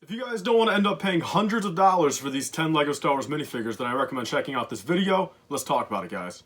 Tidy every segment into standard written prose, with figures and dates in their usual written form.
If you guys don't want to end up paying hundreds of dollars for these 10 LEGO Star Wars minifigures, then I recommend checking out this video. Let's talk about it, guys.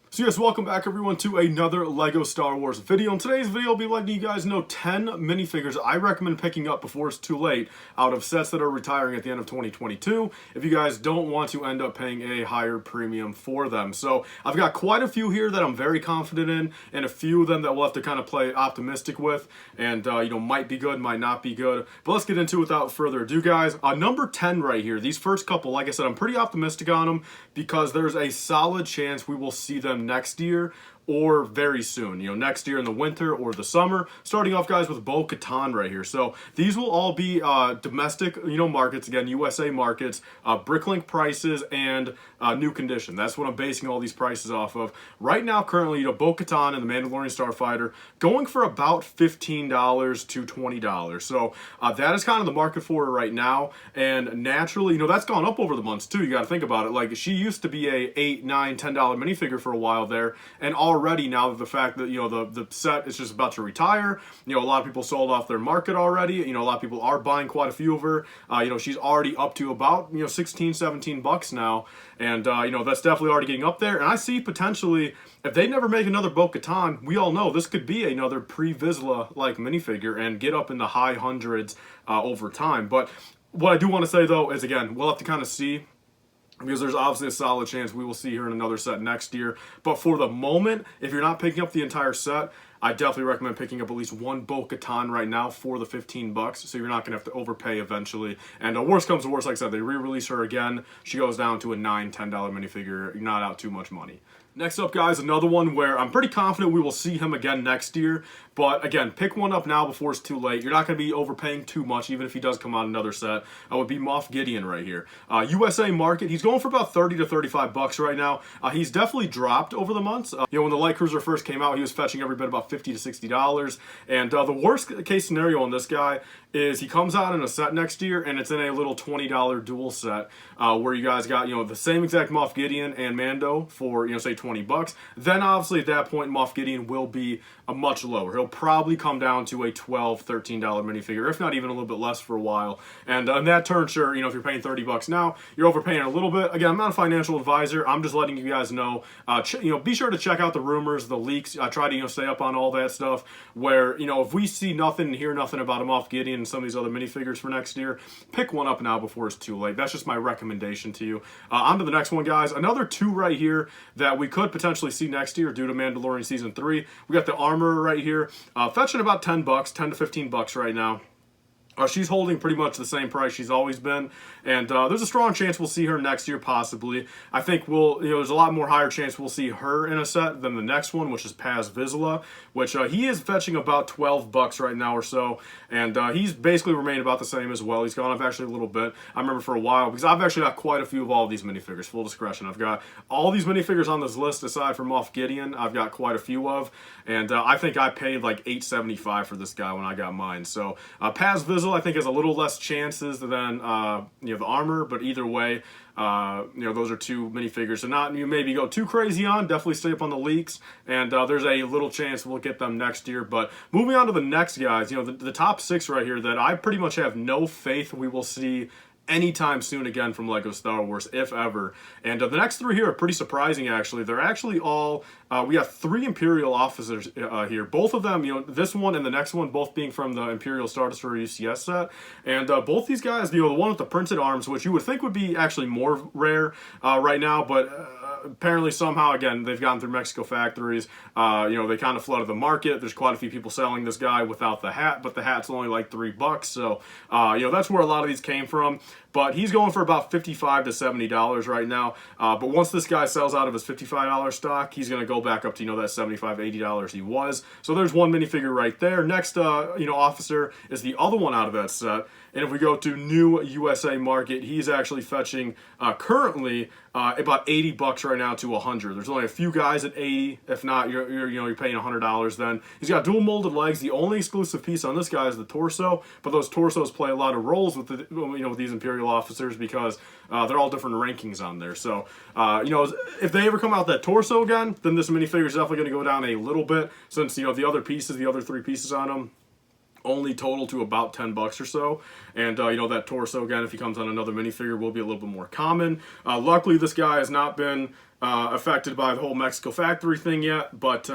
So yes, welcome back everyone to another LEGO Star Wars video. In today's video, I'll be letting you guys know 10 minifigures I recommend picking up before it's too late out of sets that are retiring at the end of 2022 if you guys don't want to end up paying a higher premium for them. So I've got quite a few here that I'm very confident in, and a few of them that we'll have to kind of play optimistic with, and might be good, might not be good. But let's get into it without further ado, guys. Number 10 right here, these first couple, like I said, I'm pretty optimistic on them because there's a solid chance we will see them next year or very soon, next year in the winter or the summer. Starting off, guys, with Bo-Katan right here. So these will all be domestic, markets, again, USA markets, bricklink prices, and new condition. That's what I'm basing all these prices off of. Right now, currently, Bo-Katan and the Mandalorian Starfighter going for about $15 to $20. So that is kind of the market for it right now. And naturally, that's gone up over the months too. You got to think about it. Like, she used to be a $8, $9, $10 minifigure for a while there, and already now that the fact that the set is just about to retire, a lot of people sold off their market already. A lot of people are buying quite a few of her. She's already up to about 16, 17 bucks now, and that's definitely already getting up there. And I see potentially, if they never make another Bo-Katan, we all know this could be another pre-Vizsla like minifigure and get up in the high hundreds over time. But what I do want to say though is, again, we'll have to kind of see, because there's obviously a solid chance we will see her in another set next year. But for the moment, if you're not picking up the entire set, I definitely recommend picking up at least one Bo-Katan right now for the 15 bucks, so you're not going to have to overpay eventually. And worst comes to worst, like I said, they re-release her again, she goes down to a $9, $10 minifigure. You're not out too much money. Next up, guys, another one where I'm pretty confident we will see him again next year. But again, pick one up now before it's too late. You're not going to be overpaying too much, even if he does come out another set. Would be Moff Gideon right here. USA market, he's going for about 30 to 35 bucks right now. He's definitely dropped over the months. When the Light Cruiser first came out, he was fetching every bit about $50 to $60. And the worst case scenario on this guy is he comes out in a set next year, and it's in a little $20 dual set where you guys got the same exact Moff Gideon and Mando for say 20 bucks. Then obviously at that point, Moff Gideon will be a much lower. He'll probably come down to a $12, $13 minifigure, if not even a little bit less for a while. And in that turn, sure, if you're paying 30 bucks now, you're overpaying a little bit. Again, I'm not a financial advisor. I'm just letting you guys know. Be sure to check out the rumors, the leaks. I try to stay up on all that stuff. Where if we see nothing and hear nothing about a Moff Gideon and some of these other minifigures for next year, pick one up now before it's too late. That's just my recommendation to you. On to the next one, guys. Another two right here that we could potentially see next year due to Mandalorian Season 3. We got the armor right here, fetching about 10 bucks, 10 to 15 bucks right now. She's holding pretty much the same price she's always been, and there's a strong chance we'll see her next year, possibly. I think there's a lot more higher chance we'll see her in a set than the next one, which is Paz Vizsla, which he is fetching about 12 bucks right now or so, and he's basically remained about the same as well. He's gone up actually a little bit. I remember for a while, because I've actually got quite a few of all of these minifigures, full discretion. I've got all these minifigures on this list, aside from Moff Gideon, I've got quite a few of, and I think I paid like $8.75 for this guy when I got mine. So Paz Vizsla, I think, has a little less chances than the armor, but either way, those are two minifigures. So not you maybe go too crazy on. Definitely stay up on the leaks, and there's a little chance we'll get them next year. But moving on to the next guys, the top six right here that I pretty much have no faith we will see anytime soon again from LEGO Star Wars, if ever. And the next three here are pretty surprising, actually. They're actually all, we have three Imperial officers here. Both of them, this one and the next one, both being from the Imperial Star Destroyer UCS set. And both these guys, the one with the printed arms, which you would think would be actually more rare right now, but apparently somehow, again, they've gotten through Mexico factories. They kind of flooded the market. There's quite a few people selling this guy without the hat, but the hat's only like $3. So, that's where a lot of these came from. But he's going for about $55 to $70 right now. But once this guy sells out of his $55 stock, he's going to go back up to, that $75, $80 he was. So there's one minifigure right there. Next, officer is the other one out of that set. And if we go to new USA market, he's actually fetching currently about 80 bucks right now to 100. There's only a few guys at 80. If not, you're paying $100 then. He's got dual molded legs. The only exclusive piece on this guy is the torso, but those torsos play a lot of roles with with these Imperial officers because they're all different rankings on there. So, if they ever come out that torso again, then this minifigure is definitely going to go down a little bit since, the other pieces, the other three pieces on them only total to about 10 bucks or so. And you know, that torso, again, if he comes on another minifigure, will be a little bit more common. Luckily, this guy has not been affected by the whole Mexico factory thing yet, but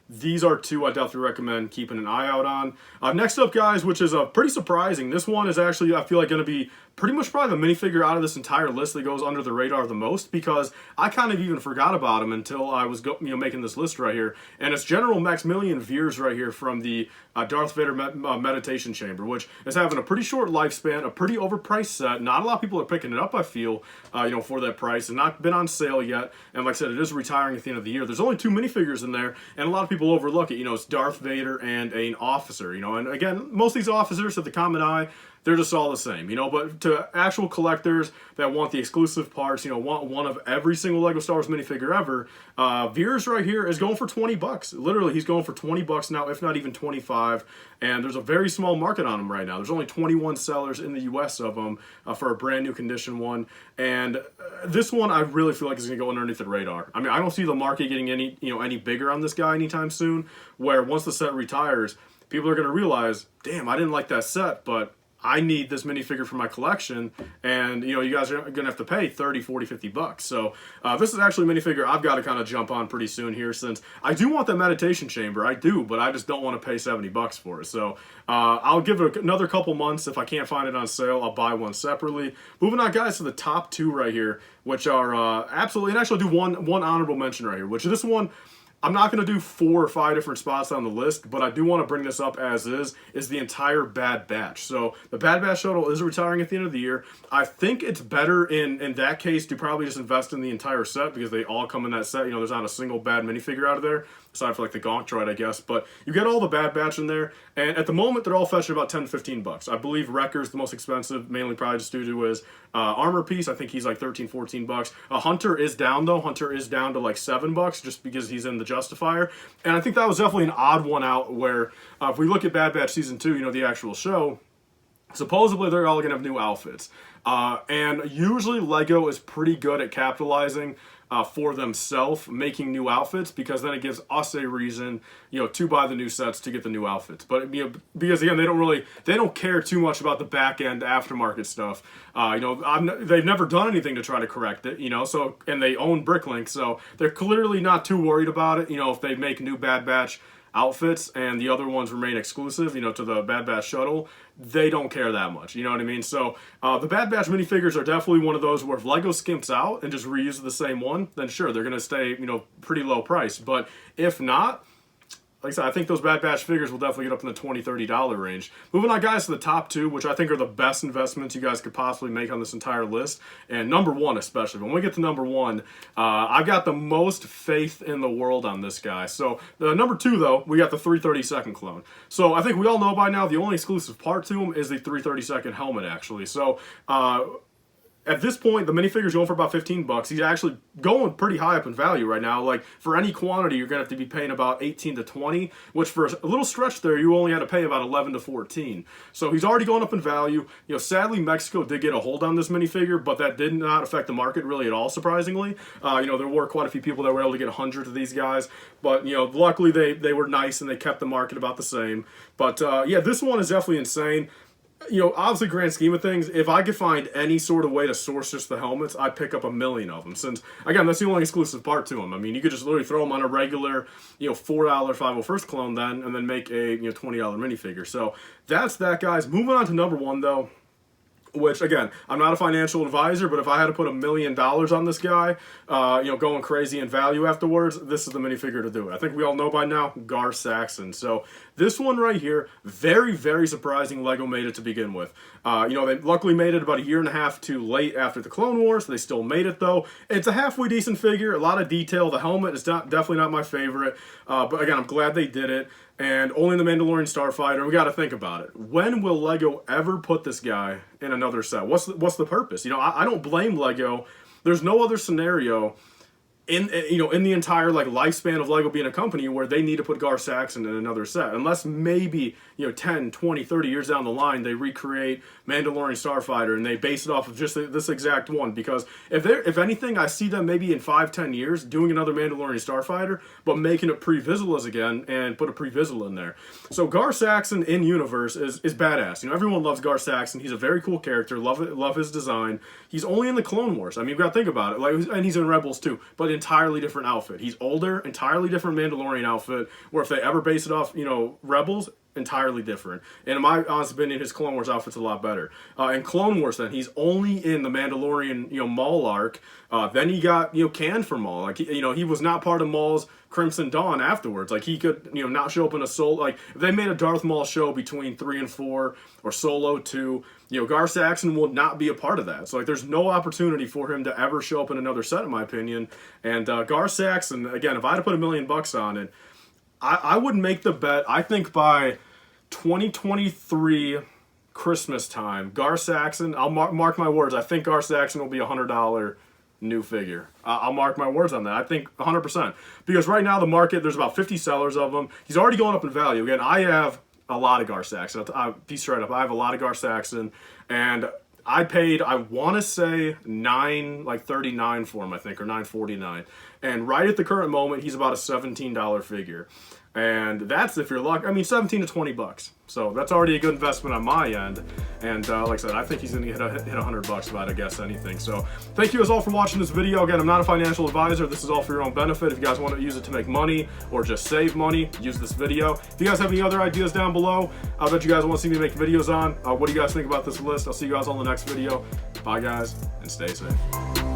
these are two I definitely recommend keeping an eye out on. Next up, guys, which is pretty surprising. This one is actually, I feel like, going to be pretty much probably the minifigure out of this entire list that goes under the radar the most, because I kind of even forgot about him until I was making this list right here. And it's General Maximilian Veers right here from the Darth Vader Meditation Chamber, which is having a pretty short lifespan, a pretty overpriced set. Not a lot of people are picking it up, I feel, you know, for that price, and not been on sale yet. And like I said, it is retiring at the end of the year. There's only 2 minifigures in there, and a lot of people overlook it. You know, it's Darth Vader and an officer, you know, and again, most of these officers to the common eye, they're just all the same, you know, but to actual collectors that want the exclusive parts, you know, want one of every single LEGO Star Wars minifigure ever, Veers right here is going for 20 bucks. Literally, he's going for 20 bucks now, if not even 25, and there's a very small market on him right now. There's only 21 sellers in the US of them for a brand new condition one, and this one I really feel like is going to go underneath the radar. I mean, I don't see the market getting any bigger on this guy anytime soon, where once the set retires, people are going to realize, damn, I didn't like that set, but I need this minifigure for my collection, and you know, you guys are going to have to pay 30, 40, 50 bucks. So this is actually a minifigure I've got to kind of jump on pretty soon here, since I do want that meditation chamber. I do, but I just don't want to pay 70 bucks for it. So I'll give it another couple months. If I can't find it on sale, I'll buy one separately. Moving on, guys, to the top 2 right here, which are absolutely, and actually I'll do one honorable mention right here, which this one, I'm not going to do 4 or 5 different spots on the list, but I do want to bring this up as is the entire Bad Batch. So the Bad Batch shuttle is retiring at the end of the year. I think it's better in that case to probably just invest in the entire set, because they all come in that set. You know, there's not a single bad minifigure out of there, aside from like the Gonk droid, I guess. But you get all the Bad Batch in there, and at the moment they're all fetching about 10 to 15 bucks. I believe Wrecker's the most expensive, mainly probably just due to his armor piece. I think he's like 13, 14 bucks. Hunter is down though. Hunter is down to like 7 bucks just because he's in the Justifier. And I think that was definitely an odd one out, where if we look at Bad Batch Season 2, you know, the actual show, supposedly they're all going to have new outfits. And usually LEGO is pretty good at capitalizing for themselves, making new outfits, because then it gives us a reason, you know, to buy the new sets, to get the new outfits. But you know, because again, they don't care too much about the back end aftermarket stuff. You know, they've never done anything to try to correct it, you know. So, and they own Bricklink, so they're clearly not too worried about it. You know, if they make new Bad Batch outfits and the other ones remain exclusive, you know, to the Bad Batch shuttle, they don't care that much, you know what I mean? So the Bad Batch minifigures are definitely one of those where if LEGO skimps out and just reuses the same one, then sure, they're going to stay, you know, pretty low price. But if not, like I said, I think those Bad Batch figures will definitely get up in the $20, $30 range. Moving on, guys, to the top 2, which I think are the best investments you guys could possibly make on this entire list. And number 1 especially. When we get to number 1, I've got the most faith in the world on this guy. So the number 2, though, we got the 332nd clone. So I think we all know by now the only exclusive part to him is the 332nd helmet, actually. So at this point, the minifigure's going for about 15 bucks. He's actually going pretty high up in value right now. Like, for any quantity, you're going to have to be paying about 18 to 20, which for a little stretch there, you only had to pay about 11 to 14. So he's already going up in value. You know, sadly, Mexico did get a hold on this minifigure, but that did not affect the market really at all, surprisingly. You know, there were quite a few people that were able to get 100 of these guys, but, you know, luckily they were nice and they kept the market about the same. But, yeah, this one is definitely insane. You know, obviously, grand scheme of things, if I could find any sort of way to source just the helmets, I'd pick up 1 million of them. Since, again, that's the only exclusive part to them. I mean, you could just literally throw them on a regular, you know, $4 501st clone then, and then make a, you know, $20 minifigure. So that's that, guys. Moving on to number 1, though, which, again, I'm not a financial advisor, but if I had to put $1 million on this guy, you know, going crazy in value afterwards, this is the minifigure to do it. I think we all know by now, Saxon. So this one right here, very, very surprising LEGO made it to begin with. You know, they luckily made it about 1.5 years too late after the Clone Wars. They still made it, though. It's a halfway decent figure, a lot of detail. The helmet is definitely not my favorite, but again, I'm glad they did it. And only the Mandalorian Starfighter. We got to think about it. When will LEGO ever put this guy in another set? What's the purpose? You know, I don't blame LEGO. There's no other scenario in the entire like lifespan of Lego being a company where they need to put Gar Saxon in another set, unless maybe 10, 20, 30 years down the line they recreate Mandalorian Starfighter and they base it off of just this exact one. Because if anything, I see them maybe in 5-10 years doing another Mandalorian Starfighter, but making it pre-Vizslas again and put a pre-Vizsla in there. So Gar Saxon in universe is badass. Everyone loves Gar Saxon. He's a very cool character. Love his design. He's only in the Clone Wars. I mean, you've got to think about it. And he's in Rebels too, but entirely different outfit. He's older, entirely different Mandalorian outfit. Where if they ever base it off, Rebels, entirely different. And in my honest opinion, his Clone Wars outfit's a lot better. In Clone Wars, then he's only in the Mandalorian, Maul arc. Then he got canned for Maul. Like he was not part of Maul's Crimson Dawn afterwards. Like he could not show up in a Solo. Like if they made a Darth Maul show between 3 and 4 or Solo 2, Gar Saxon will not be a part of that. So like there's no opportunity for him to ever show up in another set, in my opinion. And Gar Saxon, again, if I had to put $1 million on it, I would make the bet. I think by 2023 Christmas time, Gar Saxon, I'll mark my words, I think Gar Saxon will be a $100 new figure. I'll mark my words on that. I think 100%. Because right now the market, there's about 50 sellers of them. He's already going up in value. Again, I have a lot of Gar Saxon. I'll be straight up. I have a lot of Gar Saxon. And I paid, I want to say $9.39 for him, I think, or $9.49. And right at the current moment, he's about a $17 figure. And that's, if you're lucky, I mean, 17 to 20 bucks. So that's already a good investment on my end. And like I said, I think he's going to hit $100 if I had to guess anything. So thank you guys all for watching this video. Again, I'm not a financial advisor. This is all for your own benefit. If you guys want to use it to make money or just save money, use this video. If you guys have any other ideas down below that you guys want to see me make videos on, what do you guys think about this list? I'll see you guys on the next video. Bye, guys, and stay safe.